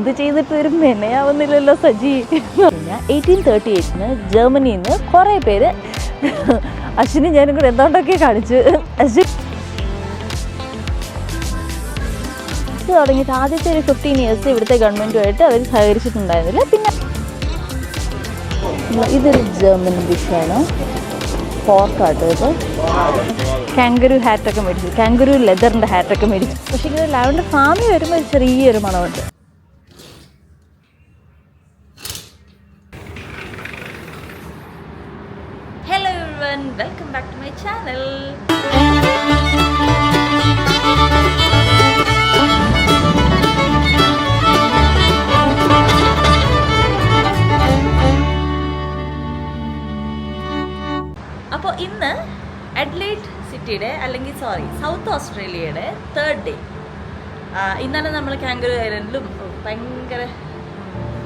എന്ത് ചെയ്തിട്ട് ഒരു മെനയാവുന്നില്ലല്ലോ സജി. പിന്നെ 1838 ജർമ്മനിയിൽ നിന്ന് കുറേ പേര് അശ്വിനും ഞാനും കൂടെ എന്തുകൊണ്ടൊക്കെ കാണിച്ചു. അശ്വിൻ തുടങ്ങിയിട്ട് ആദ്യത്തെ ഒരു 15 years ഇവിടുത്തെ ഗവൺമെൻറ്റുമായിട്ട് അവർ സഹകരിച്ചിട്ടുണ്ടായിരുന്നില്ല. പിന്നെ ഇതൊരു ജർമ്മൻ ഡിഷാണ്, പോർക്കാട്ടോ ഇത്. കാങ്കരു ഹാറ്റൊക്കെ മേടിച്ചു, കാങ്കരു ലെതറിൻ്റെ ഹാറ്റൊക്കെ മേടിച്ചു. പക്ഷേ ഇത് ലാവൻഡർ ഫാമിൽ വരുമ്പോൾ ചെറിയൊരു മണമുണ്ട്. Hello everyone, welcome back to my channel. അപ്പോൾ ഇന്ന് അഡ്ലൈഡ് സിറ്റിയുടെ അല്ലെങ്കിൽ സൗത്ത് ഓസ്ട്രേലിയയുടെ 3rd ഡേ. ഇന്നലെ നമ്മൾ കാങ്കരു ഐലൻഡിലും ഭയങ്കര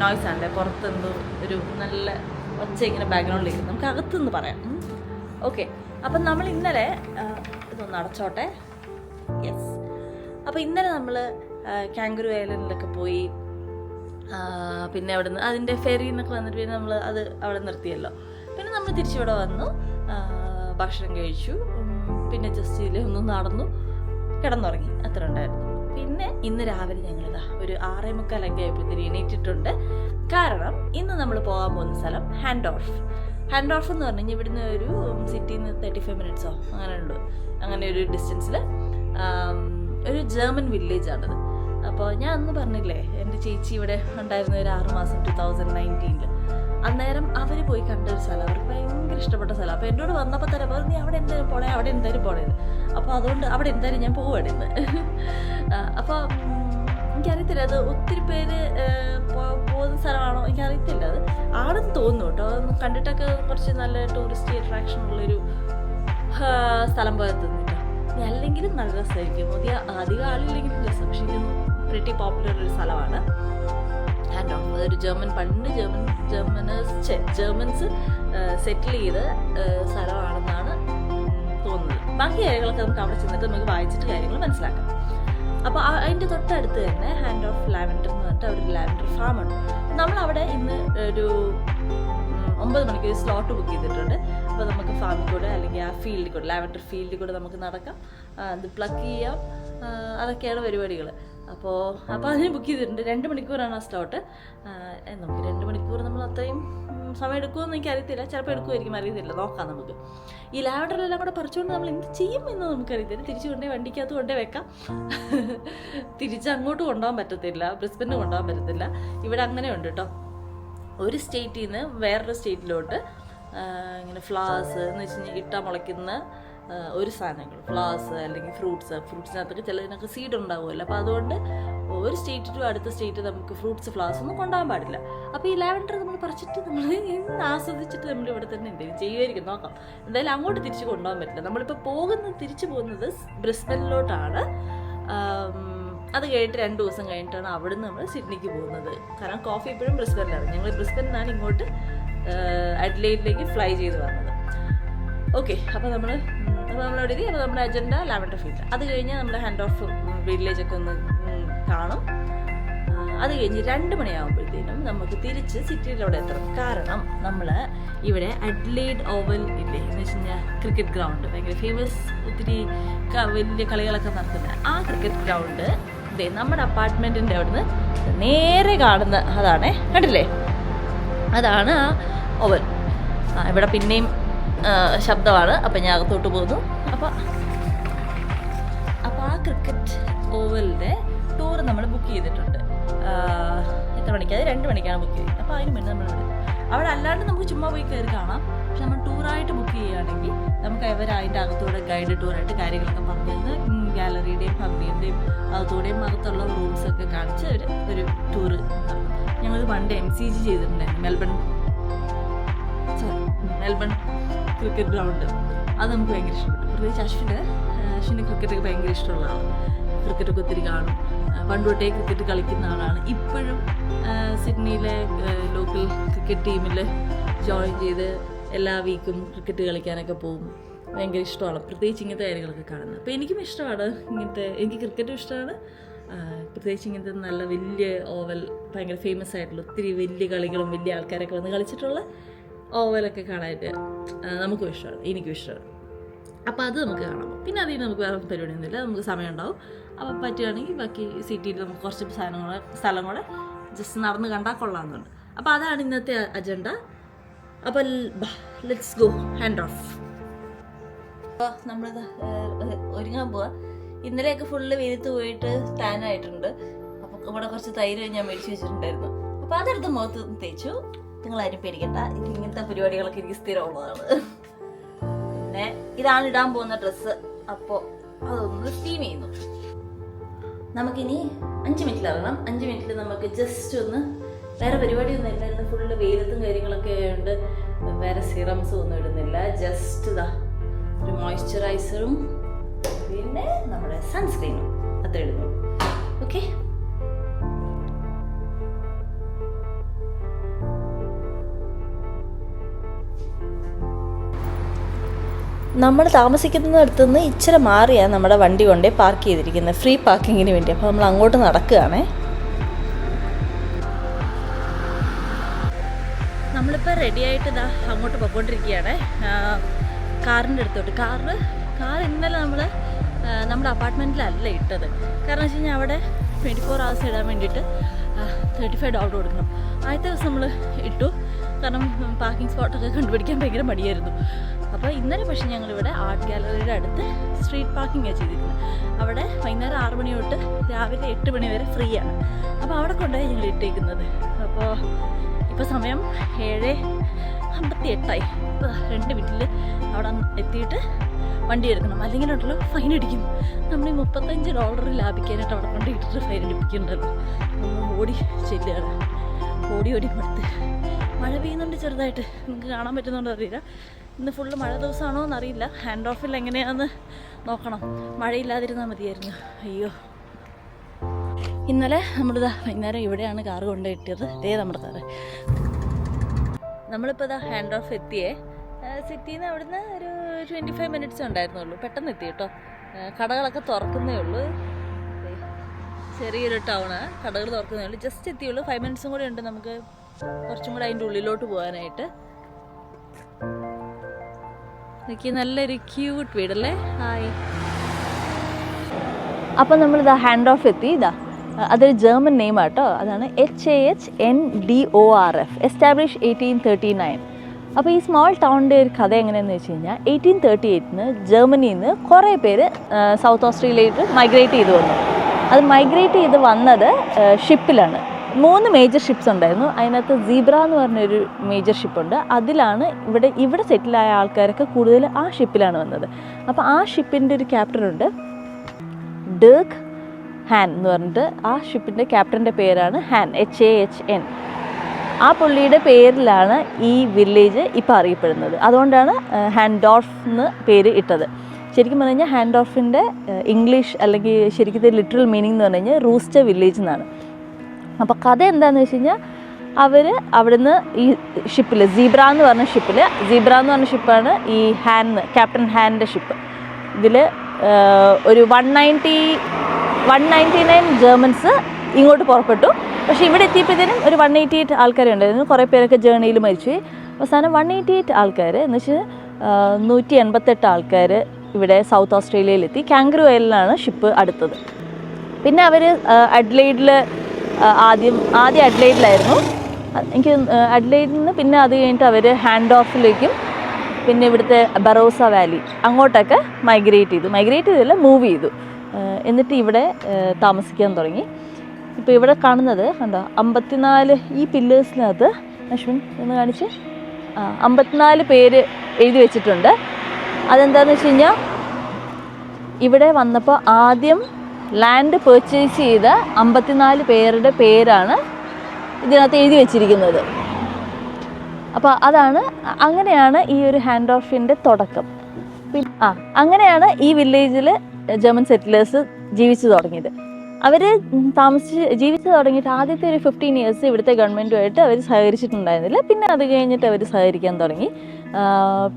നോയ്സാണല്ലേ, പുറത്തെന്തോ ഒരു നല്ല ഒച്ച ഇങ്ങനെ ബാക്ക്ഗ്രൗണ്ടിലേക്ക്, നമുക്ക് അകത്തുനിന്ന് പറയാം. ഓക്കെ, അപ്പം നമ്മൾ ഇന്നലെ ഇതൊന്ന് അടച്ചോട്ടെ. യെസ്, അപ്പോൾ ഇന്നലെ നമ്മൾ കാങ്കരു ഐലൻഡിലൊക്കെ പോയി. പിന്നെ അവിടെ നിന്ന് അതിൻ്റെ ഫെറിന്നൊക്കെ വന്നിട്ട് പിന്നെ നമ്മൾ അത് അവിടെ നിർത്തിയല്ലോ. പിന്നെ നമ്മൾ തിരിച്ചിവിടെ വന്നു, ഭക്ഷണം കഴിച്ചു, പിന്നെ ജസ്റ്റ് ഒന്ന് നടന്നു, കിടന്നുറങ്ങി, അത്ര ഉണ്ടായിരുന്നു. പിന്നെ ഇന്ന് രാവിലെ ഞങ്ങളിതാ ഒരു 6:45 ആയപ്പോഴത്തേക്ക് എണീറ്റിട്ടുണ്ട്. കാരണം ഇന്ന് നമ്മൾ പോകാൻ പോകുന്ന സ്ഥലം ഹാൻഡോർഫ് എന്ന് പറഞ്ഞു കഴിഞ്ഞാൽ ഇവിടുന്ന് ഒരു സിറ്റിയിൽ നിന്ന് 35 minutes അങ്ങനെ ഉള്ളൂ, അങ്ങനെ ഒരു ഡിസ്റ്റൻസിൽ ഒരു ജർമ്മൻ വില്ലേജാണിത്. അപ്പോൾ ഞാൻ അന്ന് പറഞ്ഞില്ലേ എൻ്റെ ചേച്ചി ഇവിടെ ഉണ്ടായിരുന്ന ഒരു 6 മാസം 2019 അന്നേരം അവർ പോയി കണ്ട ഒരു സ്ഥലം, അവർക്ക് ഭയങ്കര ഇഷ്ടപ്പെട്ട സ്ഥലം. അപ്പോൾ എന്നോട് വന്നപ്പോൾ തന്നെ പറഞ്ഞു നീ അവിടെ എന്തായാലും പോണേന്ന്. അപ്പോൾ അതുകൊണ്ട് അവിടെ എന്തായാലും ഞാൻ പോവുകയാണ് ഇന്ന്. അപ്പോൾ എനിക്കറിയത്തില്ല അത് ഒത്തിരി പേര് പോകുന്ന സ്ഥലമാണോ എനിക്കറിയത്തില്ല, അത് ആണെന്ന് തോന്നുന്നു കേട്ടോ. കണ്ടിട്ടൊക്കെ കുറച്ച് നല്ല ടൂറിസ്റ്റ് അട്രാക്ഷൻ ഉള്ളൊരു സ്ഥലം പോലെ തോന്നിട്ടോ. അല്ലെങ്കിലും നല്ല രസമായിരിക്കും, അധികം ആളില്ലെങ്കിലും രസം. പക്ഷേ ഇത് പ്രിറ്റി പോപ്പുലർ ഒരു സ്ഥലമാണ് ഹാൻഡോർഫ്. അതൊരു ജർമ്മൻസ് സെറ്റിൽ ചെയ്ത സ്ഥലമാണെന്നാണ് തോന്നുന്നത്. ബാക്കി കാര്യങ്ങളൊക്കെ നമുക്ക് അവിടെ ചെന്നിട്ട് നമുക്ക് വായിച്ചിട്ട് കാര്യങ്ങൾ മനസ്സിലാക്കാം. അപ്പോൾ അതിൻ്റെ തൊട്ടടുത്ത് തന്നെ ഹാൻഡോർഫ് ലാവൻഡർ എന്ന് പറഞ്ഞിട്ട് അവിടെ ഒരു ലാവൻഡർ ഫാമുണ്ട്. നമ്മളവിടെ ഇന്ന് ഒരു 9 മണിക്ക് ഒരു സ്ലോട്ട് ബുക്ക് ചെയ്തിട്ടുണ്ട്. അപ്പോൾ നമുക്ക് ഫാമിൽ കൂടെ അല്ലെങ്കിൽ ആ ഫീൽഡിൽ കൂടെ, ലാവൻഡർ ഫീൽഡിൽ കൂടെ നമുക്ക് നടക്കാം, അത് പ്ലക്ക് ചെയ്യാം, അതൊക്കെയാണ് പരിപാടികൾ. അപ്പോൾ അതിന് ബുക്ക് ചെയ്തിട്ടുണ്ട്. 2 മണിക്കൂറാണ് ആ സ്ലോട്ട്. നമുക്ക് 2 മണിക്കൂർ നമ്മൾ അത്രയും സമയം എടുക്കുമെന്ന് എനിക്കറിയത്തില്ല, ചിലപ്പോൾ എടുക്കുമായിരിക്കും, അറിയത്തില്ല, നോക്കാം നമുക്ക്. ഈ ലാവൻഡറിലെല്ലാം കൂടെ പറിച്ചുകൊണ്ട് നമ്മൾ എന്ത് ചെയ്യും എന്ന് നമുക്കറിയത്തില്ല. തിരിച്ചു കൊണ്ടേ വണ്ടിക്കകത്ത് കൊണ്ടേ വെക്കാം, തിരിച്ച് അങ്ങോട്ട് കൊണ്ടുപോകാൻ പറ്റത്തില്ല, ബ്രിസ്ബന് കൊണ്ടുപോകാൻ പറ്റത്തില്ല. ഇവിടെ അങ്ങനെ ഉണ്ട് കേട്ടോ. ഒരു സ്റ്റേറ്റിൽ നിന്ന് വേറൊരു സ്റ്റേറ്റിലോട്ട് ഇങ്ങനെ ഫ്ലവേഴ്സ് എന്ന് വെച്ച് കഴിഞ്ഞാൽ ഇട്ടാൽ മുളയ്ക്കുന്ന ഒരു സാധനങ്ങൾ, ഫ്ലവേഴ്സ് അല്ലെങ്കിൽ ഫ്രൂട്ട്സിനകത്തൊക്കെ ചിലതിനൊക്കെ സീഡ് ഉണ്ടാവുമല്ലോ. അപ്പോൾ അതുകൊണ്ട് ഒരു സ്റ്റേറ്റ് ടു അടുത്ത സ്റ്റേറ്റ് നമുക്ക് ഫ്ലവേഴ്സ് ഒന്നും കൊണ്ടുപോകാൻ പാടില്ല. അപ്പോൾ ഈ ലാവൻഡർ നമ്മൾ പറിച്ചിട്ട് നമ്മൾ ആസ്വദിച്ചിട്ട് നമ്മൾ ഇവിടെ തന്നെ എന്തെങ്കിലും ചെയ്യുമായിരിക്കും, നോക്കാം. എന്തായാലും അങ്ങോട്ട് തിരിച്ച് കൊണ്ടുപോകാൻ പറ്റില്ല. നമ്മളിപ്പോൾ തിരിച്ചു പോകുന്നത് ബ്രിസ്ബനിലോട്ടാണ്. അത് കഴിഞ്ഞിട്ട് 2 ദിവസം കഴിഞ്ഞിട്ടാണ് അവിടെ നിന്ന് നമ്മൾ സിഡ്നിക്ക് പോകുന്നത്. കാരണം കോഫി ഇപ്പോഴും ബ്രിസ്ബനിലാണ്. ഞങ്ങൾ ബ്രിസ്ബനിലാണ് ഇങ്ങോട്ട് അഡ്ലൈഡിലേക്ക് ഫ്ലൈ ചെയ്ത് വന്നത്. ഓക്കെ, അപ്പോൾ നമ്മളവിടെ എഴുതി. അപ്പോൾ നമ്മുടെ അജണ്ട ലാവൻഡർ ഫീൽഡ്. അത് കഴിഞ്ഞ് നമ്മൾ ഹാൻഡോർഫ് വില്ലേജൊക്കെ ഒന്ന് കാണും. അത് കഴിഞ്ഞ് 2 മണിയാകുമ്പോഴത്തേനും നമുക്ക് തിരിച്ച് സിറ്റിയിലൂടെ എത്തണം. കാരണം നമ്മൾ ഇവിടെ അഡ്ലൈഡ് ഓവൽ ഇല്ലേ എന്ന് വെച്ച് കഴിഞ്ഞാൽ ക്രിക്കറ്റ് ഗ്രൗണ്ട്, ഭയങ്കര ഫേമസ്, ഒത്തിരി വലിയ കളികളൊക്കെ നടത്തുന്ന ആ ക്രിക്കറ്റ് ഗ്രൗണ്ട് നമ്മുടെ അപ്പാർട്ട്മെൻറ്റിൻ്റെ അവിടുന്ന് നേരെ കാണുന്ന അതാണേ, കണ്ടില്ലേ, അതാണ് ആ ഓവൽ. ഇവിടെ പിന്നെയും ശബ്ദമാണ്, അപ്പം ഞാൻ അകത്തോട്ട് പോകുന്നു. അപ്പോൾ ആ ക്രിക്കറ്റ് ഓവലിൻ്റെ ടൂർ നമ്മൾ ബുക്ക് ചെയ്തിട്ടുണ്ട്. എത്ര മണിക്കാണ്? 2 മണിക്കാണ് ബുക്ക് ചെയ്തത്. അപ്പോൾ അതിന് മുന്നേ നമ്മൾ അവിടെ അല്ലാണ്ട് നമുക്ക് ചുമ്മാ പോയി കയറി കാണാം. പക്ഷെ നമ്മൾ ടൂറായിട്ട് ബുക്ക് ചെയ്യുകയാണെങ്കിൽ നമുക്ക് അതിൻ്റെ അകത്തൂടെ ഗൈഡ് ടൂറായിട്ട് കാര്യങ്ങളൊക്കെ പറഞ്ഞു തന്ന് ഗാലറിയുടെയും പബ്ബിൻ്റെയും അകത്തൂടെയും അകത്തുള്ള റൂംസൊക്കെ കാണിച്ച് ഒരു ടൂറ് നടത്തും. ഞങ്ങൾ പണ്ട് MCG ചെയ്തിട്ടുണ്ടായിരുന്നു, മെൽബൺ ക്രിക്കറ്റ് ഗ്രൗണ്ട്. അത് നമുക്ക് ഭയങ്കര ഇഷ്ടപ്പെട്ടു. പ്രത്യേകിച്ച് അശ്വിന് ക്രിക്കറ്റൊക്കെ ഭയങ്കര ഇഷ്ടമുള്ളതാണ്. ക്രിക്കറ്റൊക്കെ ഒത്തിരി കാണും, പണ്ട് തൊട്ടേ ക്രിക്കറ്റ് കളിക്കുന്ന ആളാണ്. ഇപ്പോഴും സിഡ്നിയിലെ ലോക്കൽ ക്രിക്കറ്റ് ടീമിൽ ജോയിൻ ചെയ്ത് എല്ലാ വീക്കും ക്രിക്കറ്റ് കളിക്കാനൊക്കെ പോകും. ഭയങ്കര ഇഷ്ടമാണ്, പ്രത്യേകിച്ച് ഇങ്ങനത്തെ കാര്യങ്ങളൊക്കെ കാണുന്നത്. അപ്പോൾ എനിക്കും ഇഷ്ടമാണ് എനിക്ക് ക്രിക്കറ്റും ഇഷ്ടമാണ്, പ്രത്യേകിച്ച് ഇങ്ങനത്തെ നല്ല വലിയ ഓവൽ, ഭയങ്കര ഫേമസ് ആയിട്ടുള്ള ഒത്തിരി വലിയ കളികളും വലിയ ആൾക്കാരൊക്കെ വന്ന് കളിച്ചിട്ടുള്ള ഓവലൊക്കെ കാണാനായിട്ട് നമുക്കും ഇഷ്ടമാണ്, എനിക്കും ഇഷ്ടമാണ്. അപ്പോൾ അത് നമുക്ക് കാണാം. പിന്നെ അതിൽ നമുക്ക് വേറെ പരിപാടിയൊന്നുമില്ല, നമുക്ക് സമയം ഉണ്ടാവും. അപ്പോൾ പറ്റുകയാണെങ്കിൽ ബാക്കി സിറ്റിയിൽ നമുക്ക് കുറച്ച് സ്ഥലം കൂടെ ജസ്റ്റ് നടന്ന് കണ്ടാൽ കൊള്ളാമെന്നുണ്ട്. അപ്പോൾ അതാണ് ഇന്നത്തെ അജണ്ട. അപ്പോൾ ലെറ്റ്സ് ഗോ, ഹാൻഡ് ഓഫ്. അപ്പോൾ നമ്മളിത് ഒരുങ്ങാൻ പോവാ. ഇന്നലെയൊക്കെ ഫുള്ള് വെയിലത്ത് പോയിട്ട് ടാൻ ആയിട്ടുണ്ട്. അപ്പോൾ ഇവിടെ കുറച്ച് തൈര് ഞാൻ മേടിച്ച് വെച്ചിട്ടുണ്ടായിരുന്നു. അപ്പോൾ അതെടുത്ത് മുഖത്ത് തേച്ചു. നിങ്ങളാരും പേടിക്കണ്ട, ഇങ്ങനത്തെ പരിപാടികളൊക്കെ എനിക്ക് സ്ഥിരമുള്ളതാണ്. പിന്നെ ഇതാണ് ഇടാൻ പോകുന്ന ഡ്രസ്സ്. അപ്പോൾ അതൊന്ന് സ്റ്റീം ചെയ്യുന്നു. നമുക്കിനി 5 മിനിറ്റിൽ ഇറങ്ങണം. 5 മിനിറ്റിൽ നമുക്ക് ജസ്റ്റ് ഒന്ന്, വേറെ പരിപാടിയൊന്നും ഇല്ല. ഇന്ന് ഫുള്ള് വെയിലത്തും കാര്യങ്ങളൊക്കെ ആയതുകൊണ്ട് വേറെ സിറംസും ഒന്നും ഇടുന്നില്ല. ജസ്റ്റ് ഇതാ ഒരു മോയ്സ്ചറൈസറും പിന്നെ നമ്മുടെ സൺസ്ക്രീനും അത്ര ഇടുന്നു. ഓക്കെ, നമ്മൾ താമസിക്കുന്നിടത്തു നിന്ന് ഇച്ചിരി മാറിയാണ് നമ്മുടെ വണ്ടി കൊണ്ടേ പാർക്ക് ചെയ്തിരിക്കുന്നത്, ഫ്രീ പാർക്കിങ്ങിന് വേണ്ടി. അപ്പോൾ നമ്മൾ അങ്ങോട്ട് നടക്കുകയാണേ. നമ്മളിപ്പോൾ റെഡിയായിട്ട് ഇതാ അങ്ങോട്ട് പോയിക്കൊണ്ടിരിക്കുകയാണ്, കാറിൻ്റെ അടുത്തോട്ട്. കാർ ഇന്നലെ നമ്മുടെ അപ്പാർട്ട്മെൻറ്റിലല്ല ഇട്ടത്. കാരണം വെച്ച് കഴിഞ്ഞാൽ അവിടെ 24 hours ഇടാൻ വേണ്ടിയിട്ട് $35 കൊടുക്കണം. ആദ്യത്തെ ദിവസം നമ്മൾ ഇട്ടു, കാരണം പാർക്കിംഗ് സ്പോട്ടൊക്കെ കണ്ടുപിടിക്കാൻ ഭയങ്കര മടിയായിരുന്നു. അപ്പോൾ ഇന്നലെ പക്ഷേ ഞങ്ങളിവിടെ ആർട്ട് ഗാലറിയുടെ അടുത്ത് സ്ട്രീറ്റ് പാർക്കിംഗാണ് ചെയ്തിരിക്കുന്നത്. അവിടെ വൈകുന്നേരം 6 മണി തൊട്ട് രാവിലെ 8 മണി വരെ ഫ്രീ ആണ്. അപ്പോൾ അവിടെ കൊണ്ടുപോയി ഞങ്ങൾ ഇട്ടേക്കുന്നത്. അപ്പോൾ ഇപ്പോൾ സമയം 7:58. ഇപ്പോൾ 2 മിനിറ്റിൽ അവിടെ എത്തിയിട്ട് വണ്ടി എടുക്കണം, അല്ലെങ്കിൽ ഉണ്ടല്ലോ ഫൈൻ അടിക്കും. നമ്മൾ ഈ $35 ലാഭിക്കാനായിട്ട് അവിടെ കൊണ്ട് ഇട്ടിട്ട് ഫൈൻ അടിപ്പിക്കുന്നുണ്ടല്ലോ. നമ്മൾ ഓടി ചെല്ലുകയാണ്, ഓടി മടുത്ത്. മഴ പെയ്യുന്നുണ്ട് ചെറുതായിട്ട്, നിങ്ങൾക്ക് കാണാൻ പറ്റുന്നുണ്ടോ അറിയില്ല. ഇന്ന് ഫുള്ള് മഴ ദിവസമാണോ എന്നറിയില്ല. ഹാൻഡ് ഓഫിൽ എങ്ങനെയാണെന്ന് നോക്കണം. മഴയില്ലാതിരുന്നാൽ മതിയായിരുന്നു. അയ്യോ, ഇന്നലെ നമ്മളിതാ വൈകുന്നേരം ഇവിടെയാണ് കാറ് കൊണ്ടുപോയിട്ടത്. ഇതേ നമ്മുടെ കാറ്. നമ്മളിപ്പോൾ ഇതാ ഹാൻഡ് ഓഫ് എത്തിയേ. സിറ്റിയിൽ നിന്ന് അവിടുന്ന് ഒരു 25 minutes ഉണ്ടായിരുന്നുള്ളൂ. പെട്ടെന്ന് എത്തി കേട്ടോ. കടകളൊക്കെ തുറക്കുന്നേ ഉള്ളൂ. ചെറിയൊരു ടൗണ്, കടകൾ തുറക്കുന്നേ ഉള്ളൂ. ജസ്റ്റ് എത്തിയുള്ളൂ. 5 minutes കൂടെ ഉണ്ട് നമുക്ക് കുറച്ചും കൂടെ അതിൻ്റെ ഉള്ളിലോട്ട് പോകാനായിട്ട്. എനിക്ക് നല്ലൊരു ക്യൂട്ട് വീടല്ലേ. ഹായ്. അപ്പം നമ്മളിതാ ഹാൻഡ് ഓഫ് എത്തി. അതൊരു ജർമ്മൻ നെയിം ആട്ടോ. അതാണ് HANDORF, എസ്റ്റാബ്ലിഷ് 1839. അപ്പോൾ ഈ സ്മോൾ ടൗണിൻ്റെ ഒരു കഥ എങ്ങനെയാണെന്ന് വെച്ച് കഴിഞ്ഞാൽ 1838 ജർമ്മനിയിൽ നിന്ന് കുറേ പേര് സൗത്ത് ഓസ്ട്രേലിയയിലേക്ക് മൈഗ്രേറ്റ് ചെയ്ത് വന്നു. അത് മൈഗ്രേറ്റ് ചെയ്ത് വന്നത് ഷിപ്പിലാണ്. 3 മേജർ ഷിപ്സ് ഉണ്ടായിരുന്നു. അതിനകത്ത് സീബ്ര എന്ന് പറഞ്ഞൊരു മേജർ ഷിപ്പുണ്ട്. അതിലാണ് ഇവിടെ സെറ്റിലായ ആൾക്കാരൊക്കെ കൂടുതൽ ആ ഷിപ്പിലാണ് വന്നത്. അപ്പോൾ ആ ഷിപ്പിൻ്റെ ഒരു ക്യാപ്റ്റനുണ്ട്, ഡേർക്ക് ഹാൻ എന്ന് പറഞ്ഞിട്ട്. ആ ഷിപ്പിൻ്റെ ക്യാപ്റ്റൻ്റെ പേരാണ് ഹാൻ, HAN. ആ പുള്ളിയുടെ പേരിലാണ് ഈ വില്ലേജ് ഇപ്പോൾ അറിയപ്പെടുന്നത്. അതുകൊണ്ടാണ് ഹാൻഡോർഫ് എന്ന് പേര് ഇട്ടത്. ശരിക്കും പറഞ്ഞു കഴിഞ്ഞാൽ ഹാൻഡോർഫിൻ്റെ ഇംഗ്ലീഷ് അല്ലെങ്കിൽ ശരിക്കും ലിറ്ററൽ മീനിങ് എന്ന് പറഞ്ഞു കഴിഞ്ഞാൽ റൂസ്റ്റർ വില്ലേജ് എന്നാണ്. അപ്പോൾ കഥ എന്താണെന്ന് വെച്ച് കഴിഞ്ഞാൽ അവിടുന്ന് ഈ ഷിപ്പിൽ സീബ്ര എന്ന് പറഞ്ഞ ഷിപ്പാണ് ഈ ക്യാപ്റ്റൻ ഹാനിൻ്റെ ഷിപ്പ്. ഇതിൽ ഒരു 199 ജർമ്മൻസ് ഇങ്ങോട്ട് പുറപ്പെട്ടു. പക്ഷേ ഇവിടെ എത്തിയപ്പോഴത്തേനും ഒരു 188 ആൾക്കാരുണ്ടായിരുന്നു. കുറേ പേരൊക്കെ ജേർണിയിൽ മരിച്ചു. അവസാനം 188 ആൾക്കാർ എന്ന് വെച്ചാൽ 188 ആൾക്കാർ ഇവിടെ സൗത്ത് ഓസ്ട്രേലിയയിലെത്തി. കാംഗ്രൂ ഐലൻഡിലാണ് ഷിപ്പ് അടുത്തത്. പിന്നെ അവർ ആദ്യം അഡ്ലൈഡിലായിരുന്നു. എനിക്ക് അഡ്ലൈഡിൽ നിന്ന് പിന്നെ അത് കഴിഞ്ഞിട്ട് അവർ ഹാൻഡ് ഓഫിലേക്കും പിന്നെ ഇവിടുത്തെ ബറോസ വാലി അങ്ങോട്ടൊക്കെ മൈഗ്രേറ്റ് ചെയ്തില്ല, മൂവ് ചെയ്തു. എന്നിട്ട് ഇവിടെ താമസിക്കാൻ തുടങ്ങി. ഇപ്പോൾ ഇവിടെ കാണുന്നത് കണ്ടോ 54 ഈ പില്ലേഴ്സിനകത്ത് അശ്വിൻ എന്ന് കാണിച്ച് 54 പേര് എഴുതി വെച്ചിട്ടുണ്ട്. അതെന്താണെന്ന് വെച്ച് കഴിഞ്ഞാൽ ഇവിടെ വന്നപ്പോൾ ആദ്യം ലാൻഡ് പർച്ചേസ് ചെയ്ത 54 പേരുടെ പേരാണ് ഇതിനകത്ത് എഴുതി വെച്ചിരിക്കുന്നത്. അപ്പോൾ അങ്ങനെയാണ് ഈ ഒരു ഹാൻഡ് ഓഫിൻ്റെ തുടക്കം. അങ്ങനെയാണ് ഈ വില്ലേജിൽ ജർമ്മൻ സെറ്റിലേഴ്സ് ജീവിച്ചു തുടങ്ങിയത്. അവർ ജീവിച്ചു തുടങ്ങിയിട്ട് ആദ്യത്തെ ഒരു 15 years ഇവിടുത്തെ ഗവൺമെൻറ്റുമായിട്ട് അവർ സഹകരിച്ചിട്ടുണ്ടായിരുന്നില്ല. പിന്നെ അത് കഴിഞ്ഞിട്ട് അവർ സഹകരിക്കാൻ തുടങ്ങി.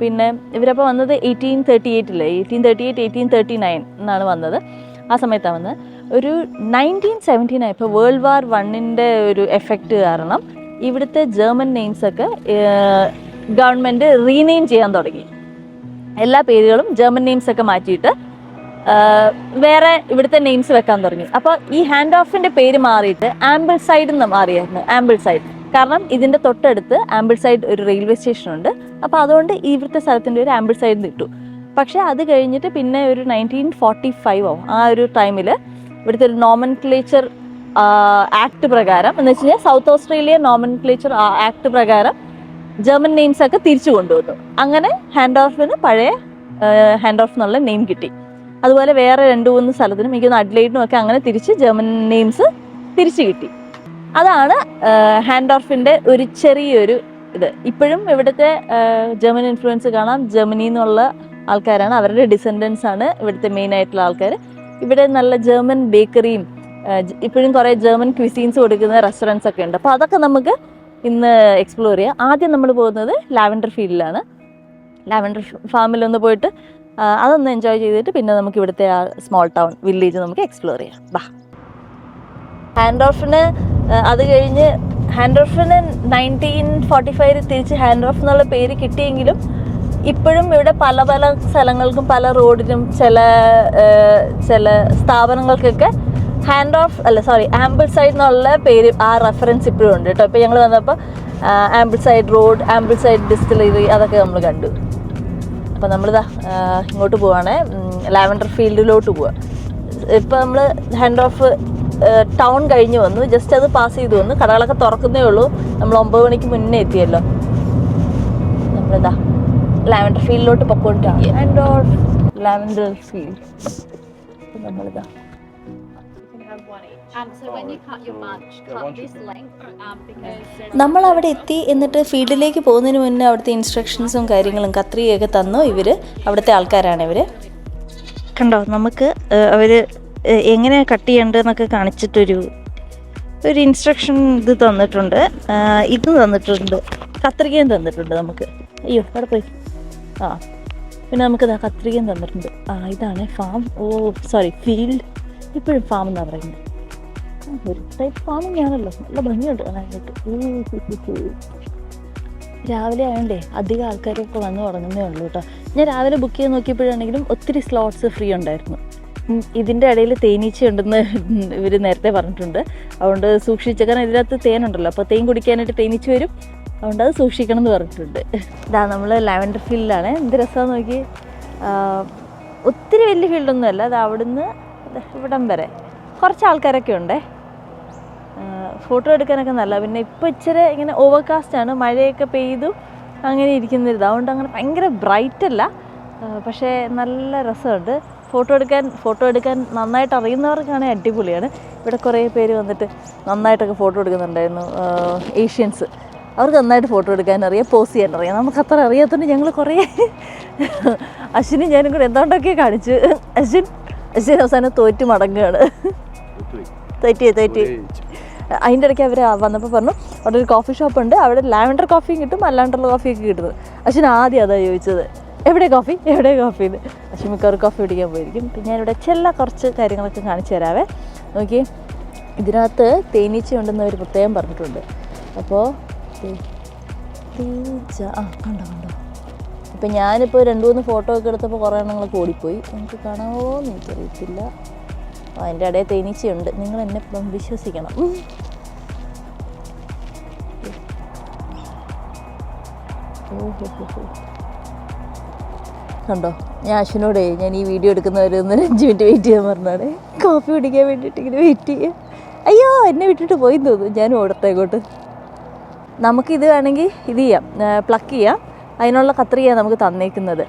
പിന്നെ ഇവരപ്പോൾ വന്നത് 1838 1839 എന്നാണ് വന്നത്. ആ സമയത്താണ് വന്നത്. ഒരു 1917 ആയപ്പോൾ World War I ഒരു എഫക്റ്റ് കാരണം ഇവിടുത്തെ ജർമ്മൻ നെയിംസൊക്കെ ഗവൺമെൻറ് റീനെയിം ചെയ്യാൻ തുടങ്ങി. എല്ലാ പേരുകളും ജർമ്മൻ നെയിംസൊക്കെ മാറ്റിയിട്ട് വേറെ ഇവിടുത്തെ നെയിംസ് വെക്കാൻ തുടങ്ങി. അപ്പോൾ ഈ ഹാൻഡ് ഓഫിൻ്റെ പേര് മാറിയിട്ട് ആംബിൾസൈഡ് എന്ന് മാറിയായിരുന്നു. ആംബിൾസൈഡ് കാരണം ഇതിൻ്റെ തൊട്ടടുത്ത് ആംബിൾസൈഡ് ഒരു റെയിൽവേ സ്റ്റേഷനുണ്ട്. അപ്പോൾ അതുകൊണ്ട് ഇവിടുത്തെ സ്ഥലത്തിൻ്റെ ഒരു ആംബിൾസൈഡ് ഇട്ടു. പക്ഷേ അത് കഴിഞ്ഞിട്ട് പിന്നെ ഒരു 1945 ആ ഒരു ടൈമിൽ ഇവിടുത്തെ ഒരു നോമൻക്ലേച്ചർ ആക്ട് പ്രകാരം എന്ന് വെച്ച് കഴിഞ്ഞാൽ സൗത്ത് ഓസ്ട്രേലിയ നോമൻക്ലേച്ചർ ആക്ട് പ്രകാരം ജർമ്മൻ നെയിംസ് ഒക്കെ തിരിച്ചു കൊണ്ടുവന്നു. അങ്ങനെ ഹാൻഡ് ഓഫിന് പഴയ ഹാൻഡ് ഓഫ് എന്നുള്ള നെയിം കിട്ടി. അതുപോലെ വേറെ 2-3 സ്ഥലത്തിനും എനിക്കൊന്ന് അഡ്ലൈഡിനും ഒക്കെ അങ്ങനെ തിരിച്ച് ജർമ്മൻ നെയിംസ് തിരിച്ചു കിട്ടി. അതാണ് ഹാൻഡ് ഓഫിൻ്റെ ഒരു ചെറിയൊരു ഇത്. ഇപ്പോഴും ഇവിടുത്തെ ജർമ്മൻ ഇൻഫ്ലുവൻസ് കാണാം. ജർമ്മനി എന്നുള്ള ആൾക്കാരാണ്, അവരുടെ ഡിസെൻഡൻസ് ആണ് ഇവിടുത്തെ മെയിൻ ആയിട്ടുള്ള ആൾക്കാർ. ഇവിടെ നല്ല ജർമ്മൻ ബേക്കറിയും ഇപ്പോഴും കുറേ ജർമ്മൻ ക്വിസീൻസ് കൊടുക്കുന്ന റെസ്റ്റോറൻറ്റ്സ് ഒക്കെ ഉണ്ട്. അപ്പോൾ അതൊക്കെ നമുക്ക് ഇന്ന് എക്സ്പ്ലോർ ചെയ്യാം. ആദ്യം നമ്മൾ പോകുന്നത് ലാവൻഡർ ഫീൽഡിലാണ്. ലാവൻഡർ ഫാമിലൊന്ന് പോയിട്ട് അതൊന്ന് എൻജോയ് ചെയ്തിട്ട് പിന്നെ നമുക്ക് ഇവിടുത്തെ ആ സ്മോൾ ടൗൺ വില്ലേജ് നമുക്ക് എക്സ്പ്ലോർ ചെയ്യാം. ബാ. ഹാൻഡ് ഓഫിന് അത് കഴിഞ്ഞ് ഹാൻഡ് ഓഫിന് 1945 തിരിച്ച് ഹാൻഡ് ഓഫ് എന്നുള്ള പേര് കിട്ടിയെങ്കിലും ഇപ്പോഴും ഇവിടെ പല പല സ്ഥലങ്ങൾക്കും പല റോഡിനും ചില സ്ഥാപനങ്ങൾക്കൊക്കെ ആംബിൾസൈഡ് എന്നുള്ള പേര് ആ റെഫറൻസ് ഇപ്പോഴും ഉണ്ട് കേട്ടോ. ഇപ്പോൾ ഞങ്ങൾ വന്നപ്പോൾ ആംബിൾസൈഡ് റോഡ്, ആംബിൾസൈഡ് ഡിസ്റ്റിലറി അതൊക്കെ നമ്മൾ കണ്ടു. അപ്പോൾ നമ്മളിതാ ഇങ്ങോട്ട് പോവാണ്, ലാവൻഡർ ഫീൽഡിലോട്ട് പോവുക. ഇപ്പോൾ നമ്മൾ ഹാൻഡ് ഓഫ് ടൗൺ കഴിഞ്ഞ് വന്നു, ജസ്റ്റ് അത് പാസ് ചെയ്ത് വന്നു. കടകളൊക്കെ തുറക്കുന്നേ ഉള്ളൂ. നമ്മൾ 9 മണിക്ക് മുന്നേ എത്തിയല്ലോ. നമ്മളിതാ ലാവൻഡർ ഫീൽഡിലോട്ട് പൊക്കോണ്ടിരിക്കുക. ലാവൻഡർ ഫീൽഡ് നമ്മളിതാ നമ്മൾ അവിടെ എത്തി. എന്നിട്ട് ഫീൽഡിലേക്ക് പോകുന്നതിന് മുന്നേ അവിടുത്തെ ഇൻസ്ട്രക്ഷൻസും കാര്യങ്ങളും കത്രികയൊക്കെ തന്നു ഇവർ. അവിടുത്തെ ആൾക്കാരാണ് ഇവർ. കണ്ടോ, നമുക്ക് അവർ എങ്ങനെ കട്ട് ചെയ്യേണ്ടതെന്നൊക്കെ കാണിച്ചിട്ടൊരു ഇൻസ്ട്രക്ഷൻ ഇത് തന്നിട്ടുണ്ട്. ഇത് തന്നിട്ടുണ്ട്, കത്രികയും തന്നിട്ടുണ്ട് നമുക്ക്. അയ്യോ അവിടെ പോയി. പിന്നെ നമുക്ക് കത്രികയും തന്നിട്ടുണ്ട്. ഇതാണ് ഫാം. ഫീൽഡ്. ഇപ്പോഴും ഫാം എന്നാണ് പറയുന്നത്. ഒരു ടൈപ്പ് ഫാമിംഗ് ആണല്ലോ. നല്ല ഭംഗിയുണ്ട് കാണാനായിട്ട്. രാവിലെ ആയതുകൊണ്ടേ അധികം ആൾക്കാരൊക്കെ വന്ന് തുടങ്ങുന്നേ ഉള്ളൂ കേട്ടോ. ഞാൻ രാവിലെ ബുക്ക് ചെയ്ത് നോക്കിയപ്പോഴാണെങ്കിലും ഒത്തിരി സ്ലോട്ട്സ് ഫ്രീ ഉണ്ടായിരുന്നു. ഇതിൻ്റെ ഇടയിൽ തേനീച്ച ഉണ്ടെന്ന് ഇവർ നേരത്തെ പറഞ്ഞിട്ടുണ്ട്. അതുകൊണ്ട് സൂക്ഷിച്ച്, കാരണം ഇതിനകത്ത് തേനുണ്ടല്ലോ, അപ്പോൾ തേൻ കുടിക്കാനായിട്ട് തേനീച്ച വരും. അതുകൊണ്ട് അത് സൂക്ഷിക്കണം എന്ന് പറഞ്ഞിട്ടുണ്ട്. ഇതാ നമ്മൾ ലാവൻഡർ ഫീൽഡിലാണ്. എന്ത് രസമാണെന്ന് നോക്കി. ഒത്തിരി വലിയ ഫീൽഡൊന്നുമല്ല. അത് അവിടുന്ന് ഇവിടം വരെ കുറച്ച് ആൾക്കാരൊക്കെ ഉണ്ടേ. ഫോട്ടോ എടുക്കാനൊക്കെ നല്ല. പിന്നെ ഇപ്പോൾ ഇച്ചിരി ഇങ്ങനെ ഓവർകാസ്റ്റാണ്, മഴയൊക്കെ പെയ്തു അങ്ങനെ ഇരിക്കുന്നൊരിത്. അതുകൊണ്ട് അങ്ങനെ ഭയങ്കര ബ്രൈറ്റ് അല്ല, പക്ഷേ നല്ല രസമുണ്ട്. ഫോട്ടോ എടുക്കാൻ നന്നായിട്ട് അറിയുന്നവർക്കാണെങ്കിൽ അടിപൊളിയാണ്. ഇവിടെ കുറേ പേര് വന്നിട്ട് നന്നായിട്ടൊക്കെ ഫോട്ടോ എടുക്കുന്നുണ്ടായിരുന്നു. ഏഷ്യൻസ്, അവർക്ക് നന്നായിട്ട് ഫോട്ടോ എടുക്കാനറിയാം, പോസ് ചെയ്യാനറിയാം. നമുക്ക് അത്ര അറിയാത്തതുകൊണ്ട് ഞങ്ങൾ കുറേ അശ്വിനും ഞാനും കൂടെ എന്തുകൊണ്ടൊക്കെ കാണിച്ചു. അശ്വിൻ അവസാനം തോറ്റ് മടങ്ങുകയാണ്. തോറ്റി അതിൻ്റെ ഇടയ്ക്ക് അവർ വന്നപ്പോൾ പറഞ്ഞു അവിടെ ഒരു കോഫി ഷോപ്പുണ്ട്, അവിടെ ലാവൻഡർ കോഫിയും കിട്ടും അല്ലാണ്ടുള്ള കോഫിയൊക്കെ കിട്ടുന്നത്. അശ്വിൻ ആദ്യം അതാണ് ചോദിച്ചത്, എവിടെ കോഫി എന്ന്. അശ്വിൻ മിക്കവാറും കോഫി കുടിക്കാൻ പോയിരിക്കും. പിന്നെ ഞാനിവിടെ കുറച്ച് കാര്യങ്ങളൊക്കെ കാണിച്ചു തരാവേ. നോക്കി, ഇതിനകത്ത് തേനീച്ച ഉണ്ടെന്ന് അവർ പ്രത്യേകം പറഞ്ഞിട്ടുണ്ട്. അപ്പോൾ കണ്ടോ. ഇപ്പം ഞാനിപ്പോൾ 2-3 ഫോട്ടോ ഒക്കെ എടുത്തപ്പോൾ കുറേ എണ്ണങ്ങളൊക്കെ ഓടിപ്പോയി. എനിക്ക് കാണാമോ എന്ന് എനിക്കറിയത്തില്ല. അതിൻ്റെ ഇടയിൽ തേനീച്ചയുണ്ട്, നിങ്ങൾ എന്നെ ഇപ്പം വിശ്വസിക്കണം. കണ്ടോ, ഞാൻ അശ്വിനോടെ ഞാൻ ഈ വീഡിയോ എടുക്കുന്നവരൊന്ന് 5 മിനിറ്റ് വെയിറ്റ് ചെയ്യാൻ പറഞ്ഞാണ്. കോഫി കുടിക്കാൻ വേണ്ടിയിട്ട് ഇങ്ങനെ വെയിറ്റ് ചെയ്യുക. അയ്യോ, എന്നെ വിട്ടിട്ട് പോയി തോന്നുന്നു. ഞാൻ ഓടത്തേക്കോട്ട്. നമുക്കിത് വേണമെങ്കിൽ ഇത് ചെയ്യാം, പ്ലക്ക് ചെയ്യാം. അതിനുള്ള കത്രികയാണ് നമുക്ക് തന്നേക്കുന്നത്.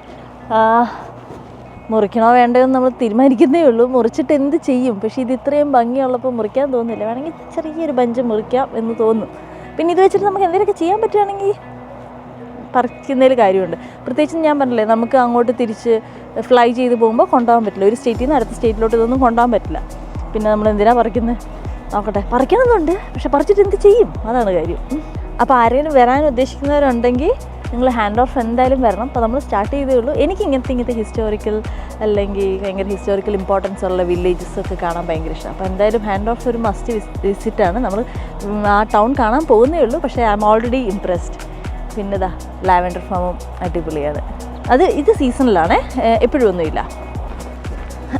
മുറിക്കണോ വേണ്ടതെന്ന് നമ്മൾ തീരുമാനിക്കുന്നേ ഉള്ളൂ. മുറിച്ചിട്ട് എന്ത് ചെയ്യും, പക്ഷേ ഇത് ഇത്രയും ഭംഗിയുള്ളപ്പോൾ മുറിക്കാൻ തോന്നുന്നില്ല. വേണമെങ്കിൽ ചെറിയൊരു ബഞ്ച് മുറിക്കാം എന്ന് തോന്നും. പിന്നെ ഇത് വെച്ചിട്ട് നമുക്ക് എന്തെങ്കിലുമൊക്കെ ചെയ്യാൻ പറ്റുകയാണെങ്കിൽ പറിക്കുന്നതിൽ കാര്യമുണ്ട്. പ്രത്യേകിച്ച് ഞാൻ പറഞ്ഞില്ലേ, നമുക്ക് അങ്ങോട്ട് തിരിച്ച് ഫ്ലൈ ചെയ്ത് പോകുമ്പോൾ കൊണ്ടുപോകാൻ പറ്റില്ല. ഒരു സ്റ്റേറ്റിൽ നിന്ന് അടുത്ത സ്റ്റേറ്റിലോട്ട് ഇതൊന്നും കൊണ്ടുപോകാൻ പറ്റില്ല. പിന്നെ നമ്മൾ എന്തിനാണ് പറിക്കുന്നത്? നോക്കട്ടെ, പറിക്കണമെന്നുണ്ട്, പക്ഷെ പറിച്ചിട്ട് എന്ത് ചെയ്യും, അതാണ് കാര്യം. അപ്പോൾ ആരെങ്കിലും വരാൻ ഉദ്ദേശിക്കുന്നവരുണ്ടെങ്കിൽ നിങ്ങൾ ഹാൻഡ് ഓഫ് എന്തായാലും വരണം. അപ്പോൾ നമ്മൾ സ്റ്റാർട്ട് ചെയ്തേ ഉള്ളൂ. എനിക്ക് ഇങ്ങനത്തെ ഹിസ്റ്റോറിക്കൽ അല്ലെങ്കിൽ ഭയങ്കര ഹിസ്റ്റോറിക്കൽ ഇമ്പോർട്ടൻസ് ഉള്ള വില്ലേജസ് ഒക്കെ കാണാൻ ഭയങ്കര ഇഷ്ടമാണ്. അപ്പോൾ എന്തായാലും ഹാൻഡ് ഓഫ് ഒരു മസ്റ്റ് വിസിറ്റാണ്. നമ്മൾ ആ ടൗൺ കാണാൻ പോകുന്നേ ഉള്ളൂ, പക്ഷേ ഐ എം ഓൾറെഡി ഇംപ്രസ്ഡ്. പിന്നെ ഇതാ ലാവൻഡർ ഫാമും അടിപൊളിയാണ്. ഇത് സീസണിലാണ്, എപ്പോഴും ഒന്നുമില്ല.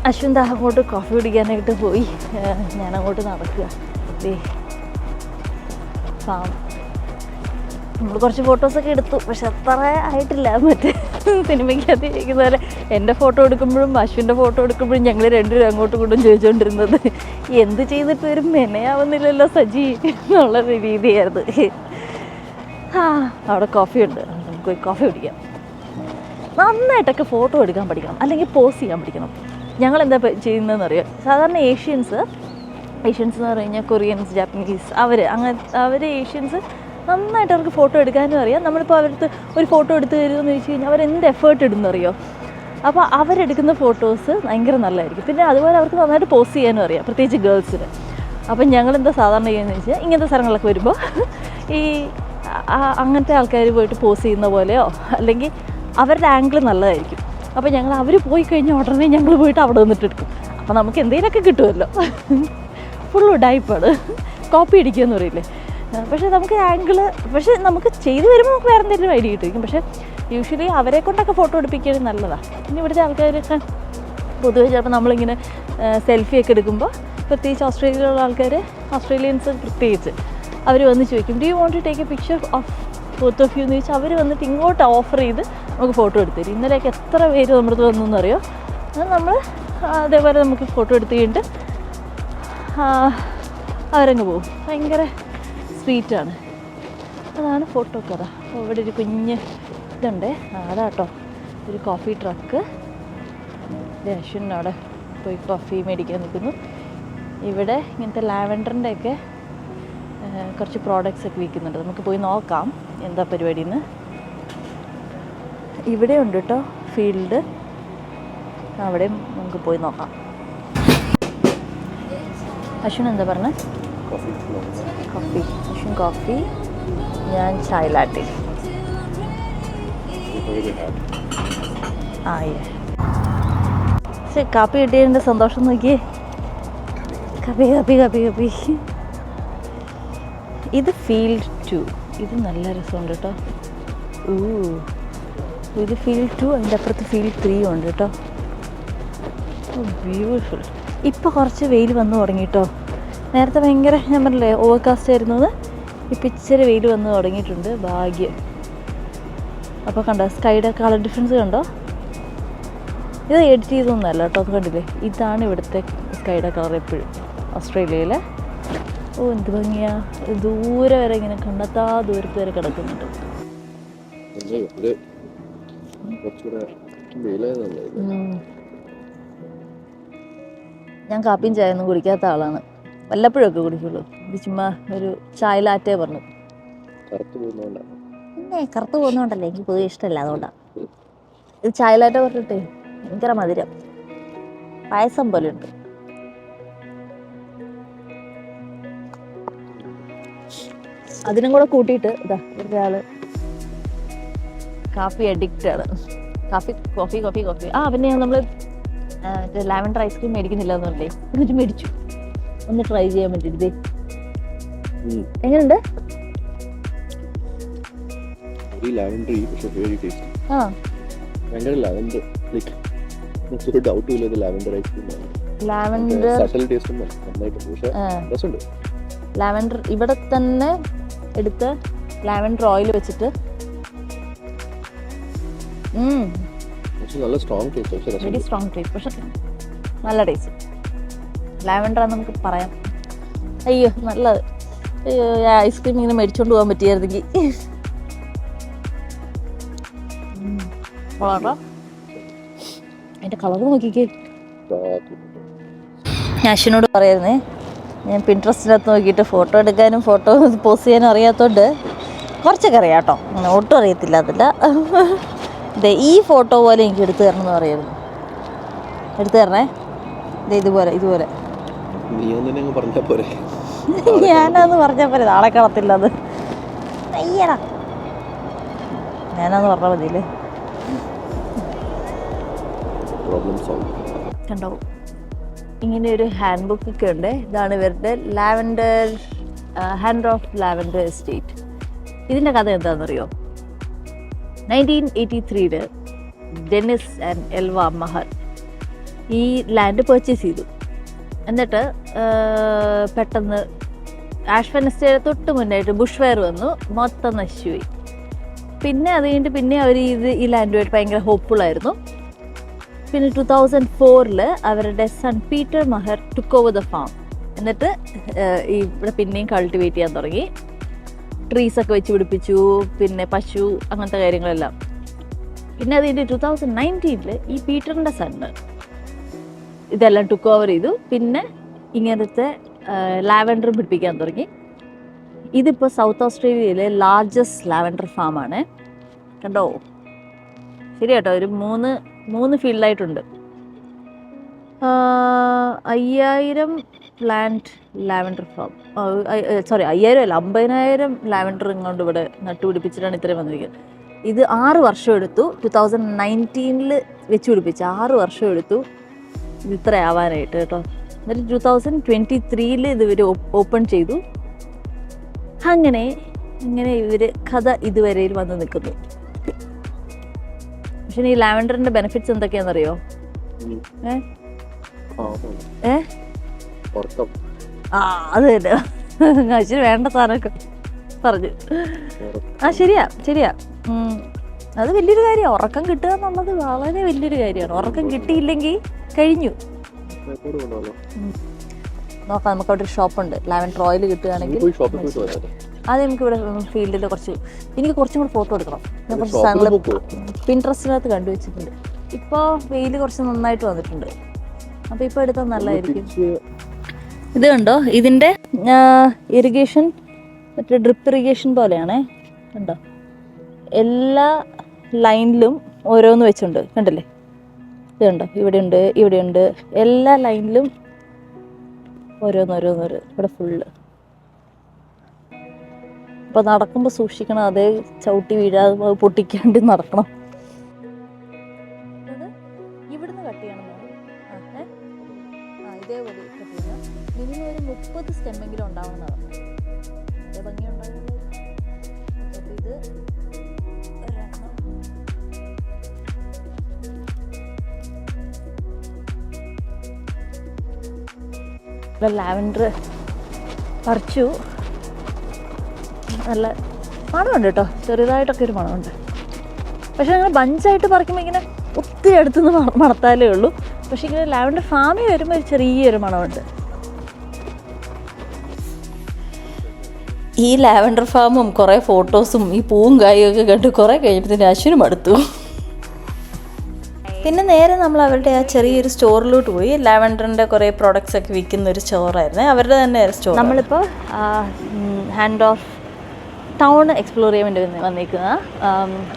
അശ്വിൻ അങ്ങോട്ട് കോഫി കുടിക്കാനായിട്ട് പോയി, ഞാനങ്ങോട്ട് നടക്കുക. ഫാം നമ്മൾ കുറച്ച് ഫോട്ടോസൊക്കെ എടുത്തു, പക്ഷെ അത്ര ആയിട്ടില്ല. മറ്റേ സിനിമയ്ക്കകത്ത് ഇരിക്കുന്ന പോലെ എൻ്റെ ഫോട്ടോ എടുക്കുമ്പോഴും അശ്വിൻ്റെ ഫോട്ടോ എടുക്കുമ്പോഴും ഞങ്ങൾ രണ്ടുപേരും അങ്ങോട്ടും ഇങ്ങോട്ടും ചോദിച്ചുകൊണ്ടിരുന്നത് എന്ത് ചെയ്തിട്ട് ഒരു മെനയാവുന്നില്ലല്ലോ സജി എന്നുള്ള രീതിയായിരുന്നു. അവിടെ കോഫി ഉണ്ട്, നമുക്ക് പോയി കോഫി കുടിക്കാം. നന്നായിട്ടൊക്കെ ഫോട്ടോ എടുക്കാൻ പഠിക്കണം, അല്ലെങ്കിൽ പോസ് ചെയ്യാൻ പഠിക്കണം. ഞങ്ങളെന്താ ചെയ്യുന്നതെന്ന് അറിയാം, സാധാരണ ഏഷ്യൻസ് എന്ന് പറഞ്ഞു കഴിഞ്ഞാൽ കൊറിയൻസ്, ജാപ്പനീസ്, അവർ ഏഷ്യൻസ് നന്നായിട്ട് അവർക്ക് ഫോട്ടോ എടുക്കാനും അറിയാം. നമ്മളിപ്പോൾ അവർക്ക് ഒരു ഫോട്ടോ എടുത്ത് തരുമെന്ന് ചോദിച്ചു കഴിഞ്ഞാൽ അവരെന്ത് എഫേർട്ട് ഇടുന്നറിയോ. അപ്പോൾ അവരെടുക്കുന്ന ഫോട്ടോസ് ഭയങ്കര നല്ലതായിരിക്കും. പിന്നെ അതുപോലെ അവർക്ക് നന്നായിട്ട് പോസ് ചെയ്യാനും അറിയാം, പ്രത്യേകിച്ച് ഗേൾസിന്. അപ്പം ഞങ്ങളെന്താ സാധാരണ ചെയ്യുന്നതെന്ന് വെച്ചാൽ ഇങ്ങനത്തെ സ്ഥലങ്ങളൊക്കെ വരുമ്പോൾ ഈ അങ്ങനത്തെ ആൾക്കാർ പോയിട്ട് പോസ് ചെയ്യുന്ന പോലെയോ അല്ലെങ്കിൽ അവരുടെ ആംഗിൾ നല്ലതായിരിക്കും. അപ്പോൾ അവർ പോയി കഴിഞ്ഞാൽ ഉടനെ ഞങ്ങൾ പോയിട്ട് അവിടെ വന്നിട്ട് എടുക്കും. അപ്പോൾ നമുക്ക് എന്തെങ്കിലുമൊക്കെ കിട്ടുമല്ലോ. ഫുൾ ഉഡായിപ്പാണ്, കോപ്പി അടിക്കുകയെന്ന് പറയില്ലേ. പക്ഷേ നമുക്ക് ആംഗിള്, പക്ഷേ നമുക്ക് ചെയ്തു വരുമ്പോൾ നമുക്ക് വേറെ എന്തെങ്കിലും ഐഡിയ കിട്ടിയിരിക്കും. പക്ഷേ യൂഷ്വലി അവരെ കൊണ്ടൊക്കെ ഫോട്ടോ എടുപ്പിക്കുകയാണെങ്കിൽ നല്ലതാണ്. പിന്നെ ഇവിടുത്തെ ആൾക്കാരൊക്കെ പൊതുവെ ചിലപ്പോൾ നമ്മളിങ്ങനെ സെൽഫിയൊക്കെ എടുക്കുമ്പോൾ, പ്രത്യേകിച്ച് ഓസ്ട്രേലിയയിലുള്ള ആൾക്കാർ, ഓസ്ട്രേലിയൻസ് പ്രത്യേകിച്ച്, അവർ വന്ന് ചോദിക്കും do you want to take a picture of both of you എന്ന് ചോദിച്ചാൽ അവർ വന്നിട്ട് ഇങ്ങോട്ട് ഓഫർ ചെയ്ത് നമുക്ക് ഫോട്ടോ എടുത്തു തരും. ഇന്നലെയൊക്കെ എത്ര പേര് നമ്മുടെ അടുത്ത് വന്നു എന്നറിയോ. അത് നമ്മൾ അതേപോലെ നമുക്ക് ഫോട്ടോ എടുത്ത് കഴിഞ്ഞിട്ട് അവരങ്ങ് പോകും. ഭയങ്കര സ്വീറ്റാണ്. അതാണ് ഫോട്ടോ കഥ. അപ്പോൾ ഇവിടെ ഒരു കുഞ്ഞ് ഇതുണ്ട്, അതാട്ടോ ഒരു കോഫി ട്രക്ക്. അശ്വിൻ അവിടെ പോയി കോഫി മേടിക്കാൻ നിൽക്കുന്നു. ഇവിടെ ഇങ്ങനത്തെ ലാവൻഡറിൻ്റെ ഒക്കെ കുറച്ച് പ്രോഡക്റ്റ്സ് ഒക്കെ വിൽക്കുന്നുണ്ട്. നമുക്ക് പോയി നോക്കാം എന്താ പരിപാടിയെന്ന്. ഇവിടെ ഉണ്ട് കേട്ടോ ഫീൽഡ്, അവിടെയും നമുക്ക് പോയി നോക്കാം. അശ്വിൻ എന്താ പറഞ്ഞത്? കോഫി. അശ്വിൻ കോഫി, ഞാൻ ചായ ലാറ്റെ. പക്ഷേ കാപ്പി കിട്ടിയതിൻ്റെ സന്തോഷം നോക്കിയേ. കപ്പി കപ്പി കപ്പി കപ്പി. ഇത് ഫീൽഡ് 2. ഇത് നല്ല രസമുണ്ട് കേട്ടോ. ഇത് ഫീൽഡ് 2, അതിൻ്റെ അപ്പുറത്ത് ഫീൽഡ് 3 ഉണ്ട് കേട്ടോ. ബ്യൂട്ടിഫുൾ. ഇപ്പോൾ കുറച്ച് വെയിൽ വന്നു തുടങ്ങിയിട്ടോ. നേരത്തെ ഭയങ്കര, ഞാൻ പറഞ്ഞില്ലേ ഓവർകാസ്റ്റ് ആയിരുന്നത്, ഇപ്പം ഇച്ചിരി വെയിൽ വന്ന് തുടങ്ങിയിട്ടുണ്ട്. ഭാഗ്യം. അപ്പോൾ കണ്ടോ സ്കൈയുടെ കളർ ഡിഫറൻസ് കണ്ടോ? ഇത് എഡിറ്റ് ചെയ്തൊന്നുമല്ല കേട്ടോ, അത് കണ്ടില്ലേ? ഇതാണ് ഇവിടുത്തെ സ്കൈയുടെ കളർ എപ്പോഴും ഓസ്ട്രേലിയയിലെ. എന്ത് ഭംഗിയാ, ദൂരെ വരെ ഇങ്ങനെ കണ്ടെത്താ ദൂരത്ത് വരെ കിടക്കുന്നുണ്ട്. ഞാൻ കാപ്പിയും ചായ ഒന്നും കുടിക്കാത്ത ആളാണ്, വല്ലപ്പോഴൊക്കെ കുടിക്കുള്ളൂ. ഇത് ചുമ്മാ ഒരു ചായ ലാറ്റേ പറഞ്ഞു. പിന്നെ കറുത്ത് പോകുന്നോണ്ടല്ലേ, എനിക്ക് പൊതുവെ ഇഷ്ടമല്ല, അതുകൊണ്ടാണ്. ഇത് ചായ ലാറ്റ പറഞ്ഞിട്ടേ ഭയങ്കര മധുരം, പായസം പോലെ ഉണ്ട്. അതിനും കൂടെ കൂട്ടിയിട്ട് ഇതാ ഒരാള് കാപ്പി അഡിക്റ്റ് ആണ്. Coffee coffee coffee coffee. പിന്നെ നമ്മൾ ലാവൻഡർ ഐസ്ക്രീം മേടിക്കുന്നില്ല എന്നല്ലേ, എന്നിട്ട് മേടിച്ചു ഒന്ന് ട്രൈ ചെയ്യാൻ വേണ്ടിയിട്ട്. എങ്ങനെയുണ്ട്? ലാവൻഡർ ഇവിടെ തന്നെ എടുത്ത് ലാവൻഡർ ഓയിൽ വെച്ചിട്ട് നല്ല strong taste, very strong taste, പക്ഷെ നല്ല ടേസ്റ്റ്. ലാവൻഡർ നമുക്ക് പറയാം. അയ്യോ നല്ലത്. അയ്യോ ഐസ്ക്രീം ഇങ്ങനെ മേടിച്ചോണ്ട് പോകാൻ പറ്റിയായിരുന്നെങ്കിൽ. അതിന്റെ കളർ നോക്കിക്കേ. ഞാൻ അശ്വിനോട് പറയായിരുന്നേ, ഞാൻ പിൻട്രസ്റ്റിനകത്ത് നോക്കിയിട്ട് ഫോട്ടോ എടുക്കാനും ഫോട്ടോ പോസ്റ്റ് ചെയ്യാനും അറിയാത്തതുകൊണ്ട് കുറച്ചൊക്കെ അറിയാം കേട്ടോ, അങ്ങനെ ഒട്ടും അറിയത്തില്ല. അതില്ല ഈ ഫോട്ടോ പോലെ എനിക്ക് എടുത്തു തരണം എന്ന് പറയായിരുന്നു. എടുത്തു തരണേ, ഇതുപോലെ ഇതുപോലെ. ഞാനത് പറഞ്ഞാൽ പോലെ നാളെ കളത്തില്ല. അത് അയ്യടാ ഞാനാന്ന് പറഞ്ഞാൽ മതിയില്ലേ. കണ്ടോ, ഇങ്ങനെ ഒരു ഹാൻഡ് ബുക്ക് ഒക്കെ ഉണ്ട്. ഇതാണ് ഇവരുടെ lavender hand of lavender estate. ഇതിൻ്റെ കഥ എന്താണെന്നറിയോ? 1983 ഡെന്നിസ് ആൻഡ് എൽവ മഹർ ഈ ലാൻഡ് പർച്ചേസ് ചെയ്തു. എന്നിട്ട് പെട്ടെന്ന് ആഷ്വൻ എസ്റ്റേറ്റ് തൊട്ട് മുന്നായിട്ട് ബുഷ് ഫയർ വന്നു, മൊത്തം നശിച്ചുപോയി. പിന്നെ അത് കഴിഞ്ഞിട്ട് പിന്നെ അവർ ഈ ലാൻഡുമായിട്ട് ഭയങ്കര ഹോപ്പ്ഫുള്ളായിരുന്നു. പിന്നെ 2004 അവരുടെ sun Peter Mahar took over the farm. എന്നിട്ട് ഇവിടെ പിന്നെയും കൾട്ടിവേറ്റ് ചെയ്യാൻ തുടങ്ങി. ട്രീസൊക്കെ വെച്ച് പിടിപ്പിച്ചു, പിന്നെ പശു, അങ്ങനത്തെ കാര്യങ്ങളെല്ലാം. പിന്നെ അത് കഴിഞ്ഞ് 2019 ഈ പീറ്ററിൻ്റെ സണ്ണ് ഇതെല്ലാം ടുക്ക് ഓവർ ചെയ്തു. പിന്നെ ഇങ്ങനത്തെ ലാവൻഡർ പിടിപ്പിക്കാൻ തുടങ്ങി. ഇതിപ്പോൾ സൗത്ത് ഓസ്ട്രേലിയയിലെ ലാർജസ്റ്റ് ലാവൻഡർ ഫാമാണ്. കണ്ടോ, ശരി കേട്ടോ. ഒരു മൂന്ന് ഫീൽഡായിട്ടുണ്ട്. 5000 പ്ലാന്റ് ലാവൻഡർ ഫാം, 5000 അല്ല 50,000 ലാവൻഡർ ഇങ്ങോട്ട് ഇവിടെ നട്ടുപിടിപ്പിച്ചിട്ടാണ് ഇത്രയും വന്നിരിക്കുന്നത്. ഇത് 6 വർഷം എടുത്തു. 2019 വെച്ച് പിടിപ്പിച്ചു. 6 വർഷം എടുത്തു ഇത് ഇത്ര ആവാനായിട്ട് കേട്ടോ. എന്നിട്ട് 2023 ഇത് ഇവർ ഓപ്പൺ ചെയ്തു. അങ്ങനെ ഇവർ കഥ ഇതുവരെയിൽ വന്ന് നിൽക്കുന്നു. പക്ഷേ ഈ ലാവൻഡറിന്റെ ബെനിഫിറ്റ്സ് എന്തൊക്കെയാണെന്നറിയോ? അത് തന്നെ അച്ഛന് വേണ്ട സാധനമൊക്കെ പറഞ്ഞു. ശരിയാ. അത് വലിയൊരു കാര്യമാണ്. ഉറക്കം കിട്ടുക എന്നുള്ളത് വളരെ വലിയൊരു കാര്യമാണ്. ഉറക്കം കിട്ടിയില്ലെങ്കിൽ കഴിഞ്ഞു. നോക്കാം, നമുക്ക് അവിടെ ഒരു ഷോപ്പുണ്ട്. ലാവൻഡർ ഓയിൽ കിട്ടുകയാണെങ്കിൽ അത് നമുക്ക് ഇവിടെ ഫീൽഡിൽ എനിക്ക് കുറച്ചും കൂടെ ഫോട്ടോ എടുക്കണം. ഞാൻ കുറച്ച് സാധനങ്ങൾ പിൻട്രസ്റ്റിനകത്ത് കണ്ടുവച്ചിട്ടുണ്ട്. ഇപ്പോൾ വെയിൽ കുറച്ച് നന്നായിട്ട് വന്നിട്ടുണ്ട്. അപ്പോൾ ഇപ്പോൾ എടുത്താൽ നല്ലതായിരിക്കും. ഇത് കണ്ടോ, ഇതിൻ്റെ ഇറിഗേഷൻ മറ്റേ ഡ്രിപ്പ് ഇറിഗേഷൻ പോലെയാണേ. കണ്ടോ, എല്ലാ ലൈനിലും ഓരോന്ന് വെച്ചുണ്ട്. കണ്ടില്ലേ, ഇത് കണ്ടോ, ഇവിടെയുണ്ട് എല്ലാ ലൈനിലും ഓരോന്ന് ഇവിടെ ഫുള്ള്. അപ്പോൾ നടക്കുമ്പോൾ സൂക്ഷിക്കണം, അതേ ചവിട്ടി വീഴാതെ പൊട്ടിക്കാണ്ട് നടക്കണം. ഇവിടുന്ന് കട്ട് ചെയ്യണം. ഇതേപോലെ കട്ട് ചെയ്യണം. മിനിമം ഒരു 30 സ്റ്റെമ്മെങ്കിലും ഉണ്ടാവുന്നതാണ്. അതേ ഭംഗി ഉണ്ടാകുന്നത്. അപ്പോൾ ഇത് ലാവൻഡർ പറിച്ചു. നല്ല മണമുണ്ട് കേട്ടോ, ചെറുതായിട്ടൊക്കെ ഒരു മണമുണ്ട്. പക്ഷെ അങ്ങനെ ബഞ്ചായിട്ട് പറിക്കുമ്പോൾ ഇങ്ങനെ ഒത്തിരി അടുത്തുനിന്ന് മണത്താലേ ഉള്ളൂ. പക്ഷെ ഇങ്ങനെ ലാവൻഡർ ഫാമിൽ വരുമ്പോൾ ഒരു ചെറിയൊരു മണമുണ്ട്. ഈ ലാവൻഡർ ഫാമും കുറേ ഫോട്ടോസും ഈ പൂവും കായും ഒക്കെ കണ്ട് കുറേ കഴിഞ്ഞപ്പോഴത്തേന് അശ്വിനും അടുത്തു. പിന്നെ നേരെ നമ്മൾ അവരുടെ ആ ചെറിയൊരു സ്റ്റോറിലോട്ട് പോയി. ലാവൻഡറിൻ്റെ കുറേ പ്രോഡക്റ്റ്സ് ഒക്കെ വിൽക്കുന്ന ഒരു സ്റ്റോറായിരുന്നു, അവരുടെ തന്നെ സ്റ്റോർ. നമ്മളിപ്പോൾ ഹാൻഡ് ഓഫ് ടൗൺ എക്സ്പ്ലോർ ചെയ്യാൻ വേണ്ടി വന്നിരിക്കുന്ന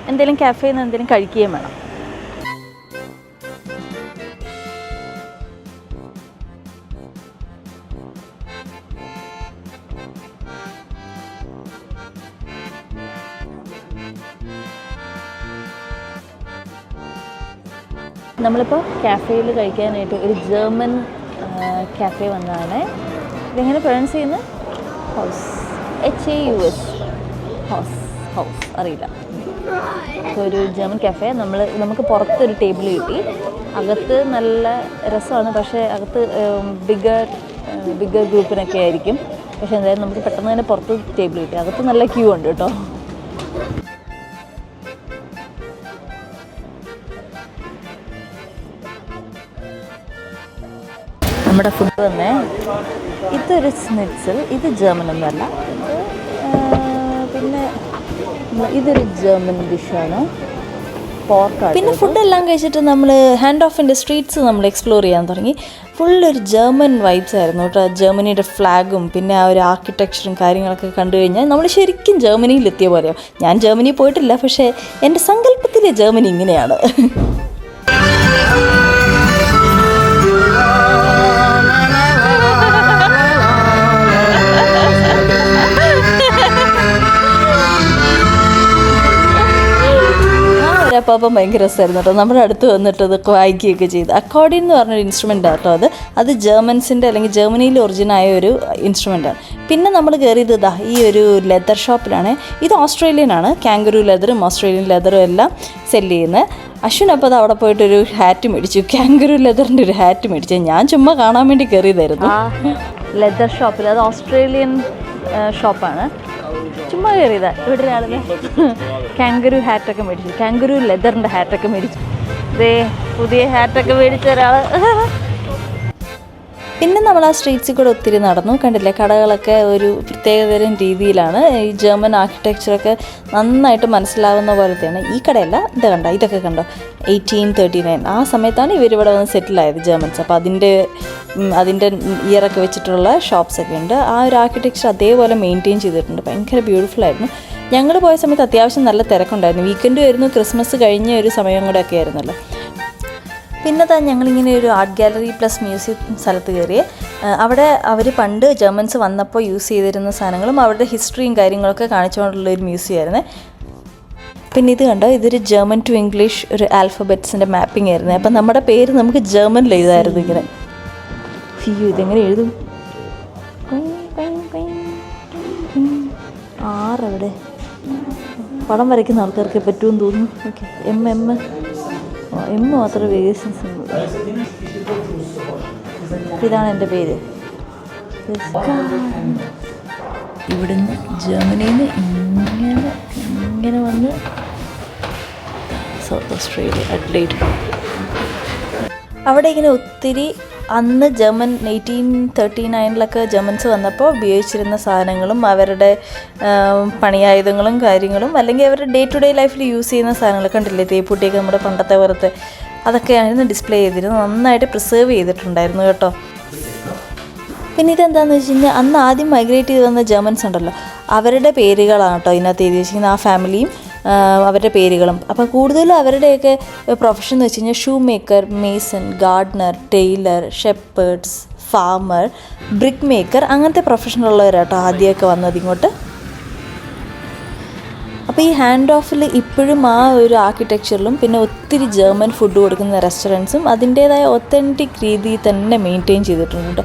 എന്തെങ്കിലും കാഫേയിൽ നിന്ന് എന്തെങ്കിലും കഴിക്കുകയും വേണം. നമ്മളിപ്പോൾ കാഫേയിൽ കഴിക്കാനായിട്ട് ഒരു ജർമ്മൻ കാഫേ വന്നതാണ്. ഇതെങ്ങനെ പ്രൊനൗൺസ് ചെയ്യുന്നത്? HAUS ഹൗസ് അറിയില്ല. ഒരു ജർമ്മൻ കാഫേ. നമുക്ക് പുറത്തൊരു ടേബിൾ കിട്ടി. അകത്ത് നല്ല രസമാണ്, പക്ഷേ അകത്ത് ബിഗർ ഗ്രൂപ്പിനൊക്കെ ആയിരിക്കും. പക്ഷേ എന്തായാലും നമുക്ക് പെട്ടെന്ന് തന്നെ പുറത്ത് ടേബിൾ കിട്ടി. അകത്ത് നല്ല ക്യൂ ഉണ്ട് കേട്ടോ. നമ്മുടെ ഫുഡ് വന്നേ. ഇതൊരു സ്നിറ്റ്സൽ. ഇത് ജർമ്മൻ ഒന്നുമല്ല. പിന്നെ ഇതൊരു ജർമ്മൻ ഡിഷാണ്, പോർക്കാണ്. പിന്നെ ഫുഡെല്ലാം കഴിച്ചിട്ട് നമ്മൾ ഹാൻഡ് ഓഫിൻ്റെ സ്ട്രീറ്റ്സ് നമ്മൾ എക്സ്പ്ലോർ ചെയ്യാൻ തുടങ്ങി. ഫുള്ളൊരു ജർമ്മൻ വൈബ്സ് ആയിരുന്നു കേട്ടോ. ജർമ്മനിയുടെ ഫ്ലാഗും പിന്നെ ആ ഒരു ആർക്കിടെക്ചറും കാര്യങ്ങളൊക്കെ കണ്ടു കഴിഞ്ഞാൽ നമ്മൾ ശരിക്കും ജർമ്മനിയിലെത്തിയ പോലെയോ. ഞാൻ ജർമ്മനി പോയിട്ടില്ല, പക്ഷേ എൻ്റെ സങ്കല്പത്തിലെ ജർമ്മനി ഇങ്ങനെയാണ്. അപ്പം ഭയങ്കര രസമായിരുന്നു കേട്ടോ. നമ്മുടെ അടുത്ത് വന്നിട്ട് ഇതൊക്കെ വായിക്കുകയൊക്കെ ചെയ്ത്. അക്കോർഡിയൻ എന്ന് പറഞ്ഞൊരു ഇൻസ്ട്രുമെൻ്റ് കേട്ടോ. അത് ജർമ്മൻസിൻ്റെ അല്ലെങ്കിൽ ജർമ്മനിയിൽ ഒറിജിനായ ഒരു ഇൻസ്ട്രുമെൻ്റാണ്. പിന്നെ നമ്മൾ കയറിയത് ഈ ഒരു ലെതർ ഷോപ്പിലാണ്. ഇത് ഓസ്ട്രേലിയനാണ്. കാങ്കറു ലെതറും ഓസ്ട്രേലിയൻ ലെതറും എല്ലാം സെല്ല് ചെയ്യുന്നത്. അശ്വിനപ്പോൾ അത് അവിടെ പോയിട്ടൊരു ഹാറ്റ് മേടിച്ചു. കാങ്കറു ലെതറിൻ്റെ ഒരു ഹാറ്റ് മേടിച്ചു. ഞാൻ ചുമ്മാ കാണാൻ വേണ്ടി കയറിയതായിരുന്നു ആ ലെതർ ഷോപ്പിൽ. അത് ഓസ്ട്രേലിയൻ ഷോപ്പാണ്. ചുമ്മാ കയറിയതാ. ഇവിടെ ഒരാളിന് കാങ്കറു ഹാറ്റൊക്കെ മേടിച്ചു. കാങ്കറു ലെതറിൻ്റെ ഹാറ്റൊക്കെ മേടിച്ചു. ഇതേ പുതിയ ഹാറ്റൊക്കെ മേടിച്ച ഒരാൾ. പിന്നെ നമ്മൾ ആ സ്ട്രീറ്റ്സിൽ കൂടെ ഒത്തിരി നടന്നു. കണ്ടില്ലേ, കടകളൊക്കെ ഒരു പ്രത്യേകതരം രീതിയിലാണ്. ഈ ജർമ്മൻ ആർക്കിടെക്ചറൊക്കെ നന്നായിട്ട് മനസ്സിലാവുന്ന പോലത്തെയാണ്. ഈ കടയല്ല, ഇതൊക്കെ കണ്ടോ, 1839 ആ സമയത്താണ് ഇവരിവിടെ വന്ന് സെറ്റിലായത് ജർമ്മൻസ്. അപ്പോൾ അതിൻ്റെ ഇയറൊക്കെ വെച്ചിട്ടുള്ള ഷോപ്സൊക്കെ ഉണ്ട്. ആ ഒരു ആർക്കിടെക്ചർ അതേപോലെ മെയിൻറ്റെയിൻ ചെയ്തിട്ടുണ്ട്. ഭയങ്കര ബ്യൂട്ടിഫുൾ ആയിരുന്നു. ഞങ്ങൾ പോയ സമയത്ത് അത്യാവശ്യം നല്ല തിരക്കുണ്ടായിരുന്നു. വീക്കെൻഡ് വരുന്നു, ക്രിസ്മസ് കഴിഞ്ഞ ഒരു സമയം കൂടെ ഒക്കെ ആയിരുന്നല്ലോ. പിന്നെ ഞങ്ങളിങ്ങനെ ഒരു ആർട്ട് ഗാലറി പ്ലസ് മ്യൂസിയം സ്ഥലത്ത് കയറിയേ. അവിടെ അവർ പണ്ട് ജർമ്മൻസ് വന്നപ്പോൾ യൂസ് ചെയ്തിരുന്ന സാധനങ്ങളും അവരുടെ ഹിസ്റ്ററിയും കാര്യങ്ങളൊക്കെ കാണിച്ചുകൊണ്ടുള്ളൊരു മ്യൂസിയം ആയിരുന്നേ. പിന്നെ ഇത് കണ്ടോ, ഇതൊരു ജർമ്മൻ ടു ഇംഗ്ലീഷ് ഒരു ആൽഫബറ്റ്സിൻ്റെ മാപ്പിംഗ് ആയിരുന്നു. അപ്പം നമ്മുടെ പേര് നമുക്ക് ജർമ്മനിൽ എഴുതായിരുന്നു ഇങ്ങനെ. ഇതെങ്ങനെ എഴുതും? ആറെവിടെ പടം വരയ്ക്കുന്ന ആൾക്കാർക്ക് പറ്റുമെന്ന് തോന്നുന്നു. ഓക്കെ, എം മാത്രമേ വേരിയേഷൻസ് ഉള്ളൂ. ഇതാണ് എൻ്റെ പേര്. ഇവിടുന്ന് ജർമ്മനിയിൽ നിന്ന് ഇങ്ങനെ വന്ന് സൗത്ത് ഓസ്ട്രേലിയ അഡ്ലൈഡ്. അവിടെ ഇങ്ങനെ ഒത്തിരി അന്ന് 1839 ജർമ്മൻസ് വന്നപ്പോൾ ഉപയോഗിച്ചിരുന്ന സാധനങ്ങളും അവരുടെ പണിയായുധങ്ങളും കാര്യങ്ങളും അല്ലെങ്കിൽ അവരുടെ ഡേ ടു ഡേ ലൈഫിൽ യൂസ് ചെയ്യുന്ന സാധനങ്ങൾ കണ്ടില്ലേ, തേപ്പൂട്ടിയൊക്കെ നമ്മുടെ പണ്ടത്തെ പോലത്തെ അതൊക്കെയായിരുന്നു ഡിസ്പ്ലേ ചെയ്തിരുന്നത്. നന്നായിട്ട് പ്രിസേർവ് ചെയ്തിട്ടുണ്ടായിരുന്നു കേട്ടോ. പിന്നെ ഇതെന്താണെന്ന് വെച്ച് കഴിഞ്ഞാൽ അന്ന് ആദ്യം മൈഗ്രേറ്റ് ചെയ്ത് വന്ന ജർമ്മൻസ് ഉണ്ടല്ലോ, അവരുടെ പേരുകളാണ് കേട്ടോ ഇതിനകത്ത് എഴുതി വെച്ചിരിക്കുന്നത്. ആ ഫാമിലിയും അവരുടെ പേരുകളും. അപ്പോൾ കൂടുതലും അവരുടെയൊക്കെ പ്രൊഫഷൻ എന്ന് വെച്ച് കഴിഞ്ഞാൽ shoe maker, mason, gardener, tailor, shepherds, farmer, brick maker, അങ്ങനത്തെ പ്രൊഫഷനുള്ളവരാട്ടോ ആദ്യമൊക്കെ വന്നത് ഇങ്ങോട്ട്. അപ്പോൾ ഈ ഹാൻഡ് ഓഫിൽ ഇപ്പോഴും ആ ഒരു ആർക്കിടെക്ചറിലും പിന്നെ ഒത്തിരി ജർമ്മൻ ഫുഡ് കൊടുക്കുന്ന റെസ്റ്റോറൻറ്റ്സും അതിൻ്റേതായ ഒത്തൻറ്റിക് രീതിയിൽ തന്നെ മെയിൻറ്റെയിൻ ചെയ്തിട്ടുണ്ട്.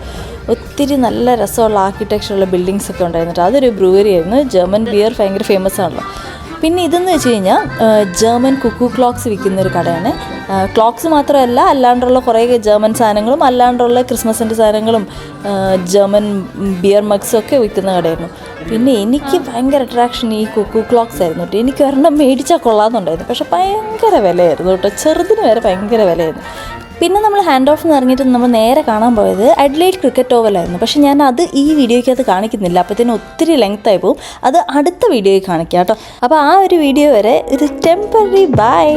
ഒത്തിരി നല്ല രസമുള്ള ആർക്കിടെക്ചറുള്ള ബിൽഡിങ്സ് ഒക്കെ ഉണ്ടായിരുന്നു. അതൊരു ബ്രൂവറി ആയിരുന്നു. ജർമ്മൻ ബിയർ ഭയങ്കര ഫേമസ് ആണല്ലോ. പിന്നെ ഇതെന്ന് വെച്ച് കഴിഞ്ഞാൽ ജർമ്മൻ കുക്കു ക്ലോക്സ് വിൽക്കുന്നൊരു കടയാണ്. ക്ലോക്സ് മാത്രമല്ല, അല്ലാണ്ടുള്ള കുറേ ജർമ്മൻ സാധനങ്ങളും അല്ലാണ്ടുള്ള ക്രിസ്മസിൻ്റെ സാധനങ്ങളും ജർമ്മൻ ബിയർ മഗ്സും ഒക്കെ വിൽക്കുന്ന കടയായിരുന്നു. പിന്നെ എനിക്ക് ഭയങ്കര അട്രാക്ഷൻ ഈ കുക്കു ക്ലോക്സ് ആയിരുന്നു കേട്ടോ. എനിക്ക് ഒരെണ്ണം മേടിച്ചാൽ കൊള്ളാമെന്നുണ്ടായിരുന്നു. പക്ഷേ ഭയങ്കര വിലയായിരുന്നു കേട്ടോ. ചെറുതിന് വരെ ഭയങ്കര വിലയായിരുന്നു. പിന്നെ നമ്മൾ ഹാൻഡ് ഓഫ് എന്ന് ഇറങ്ങിയിട്ട് നമ്മൾ നേരെ കാണാൻ പോയത് അഡ്ലൈഡ് ക്രിക്കറ്റ് ഓവലായിരുന്നു. പക്ഷേ ഞാൻ അത് ഈ വീഡിയോയ്ക്കകത്ത് കാണിക്കുന്നില്ല, അപ്പോഴത്തേനും ഒത്തിരി ലെങ്ത്തായി പോകും. അത് അടുത്ത വീഡിയോയിൽ കാണിക്കാം കേട്ടോ. അപ്പോൾ ആ ഒരു വീഡിയോ വരെ ഒരു ടെമ്പററി ബൈ.